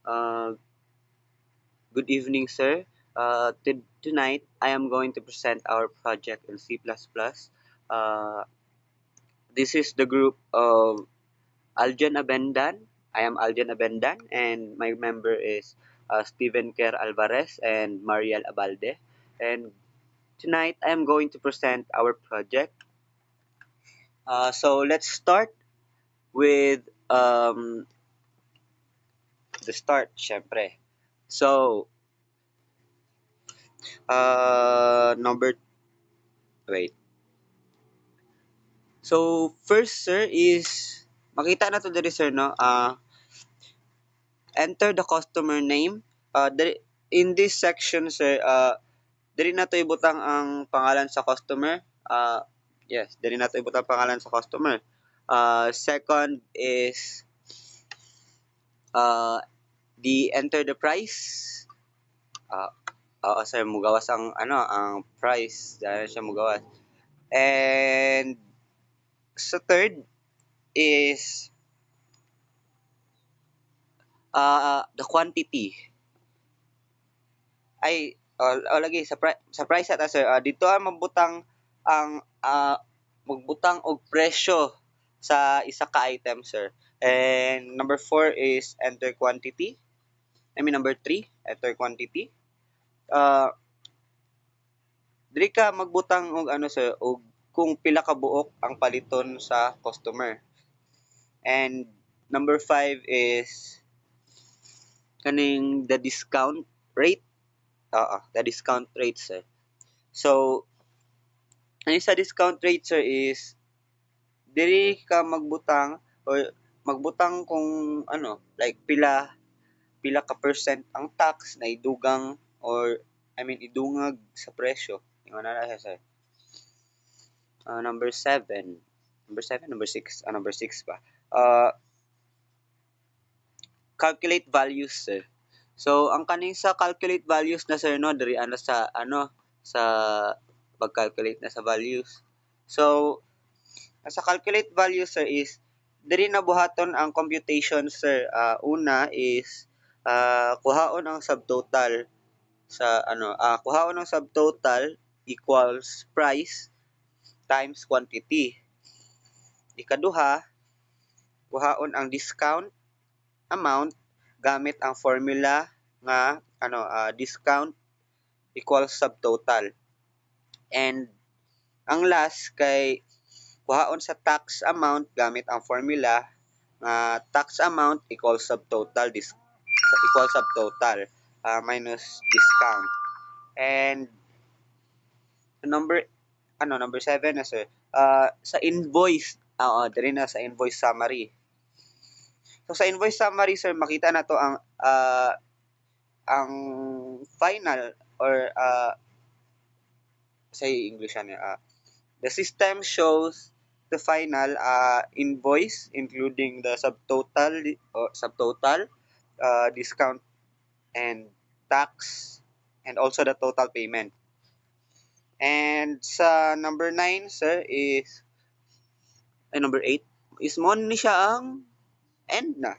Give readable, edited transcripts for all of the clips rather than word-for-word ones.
Uh, Good evening, sir. Tonight, I am going to present our project in C++. Uh, this is the group of Aljan Abendan. I am Aljan Abendan, and my member is Steven Kerr Alvarez and Mariel Abalde. And tonight, I am going to present our project. So let's start with the start, syempre. So, number, wait. So, first, sir, is, makita na to diri, sir, no? Enter the customer name. In this section, sir, diri na to ibutang ang pangalan sa customer. Yes, diri na to ibutang pangalan sa customer. Second is, uh, the enter the price. Uh, sir, mugawas ang, ang price. Dahil siya mugawas. And, sa third is, the quantity. Ay, lagi sa price ata, sir, dito ang magbutang ang magbutang og presyo sa isa ka item, sir. And number 4 is enter quantity. I mean number 3, enter quantity. Uh, Diri ka magbutang og ano, sir, og kung pila ka buok ang paliton sa customer. And number 5 is kaning the discount rate. The discount rate, sir. So, ang sa discount rate, sir, is diri ka magbutang or magbutang kung ano, like pila pila ka percent ang tax na idugang or I mean idungag sa presyo. Ingon na siya, sir. Number 7. Number 7, number 6, number 6 pa. Calculate values, sir. So, ang kaning sa calculate values na, sir, no, diri ano sa sa pag-calculate na sa values. So, sa calculate values, sir, is diri na buhaton ang computation, sir. Una is kuhaon ang subtotal sa kuhaon ang subtotal equals price times quantity. Ikaduha, kuhaon ang discount amount gamit ang formula nga discount equals subtotal. And ang last kay kuhaon sa tax amount gamit ang formula nga tax amount equals subtotal equals subtotal minus discount. And number number 7 na, sir. Sa invoice, diri na sa invoice summary. So sa invoice summary, sir, makita na to ang final or say English niya. The system shows the final invoice including the subtotal discount and tax and also the total payment. And sa number 9, sir, is number 8 is mo ni siya ang end na.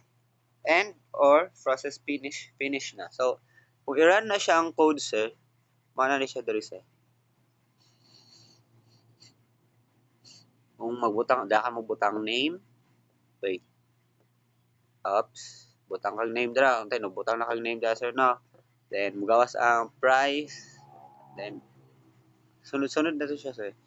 End or process finish na. So, kung i-run na siya ang code, sir, mana ni siya diri, sir. Kung magbutang name, wait. Oops. Butang kag name dira. Untay no, butang na kag name dira, sir, no. Then mugawas ang price. Then sunod-sunod na to siya, sir.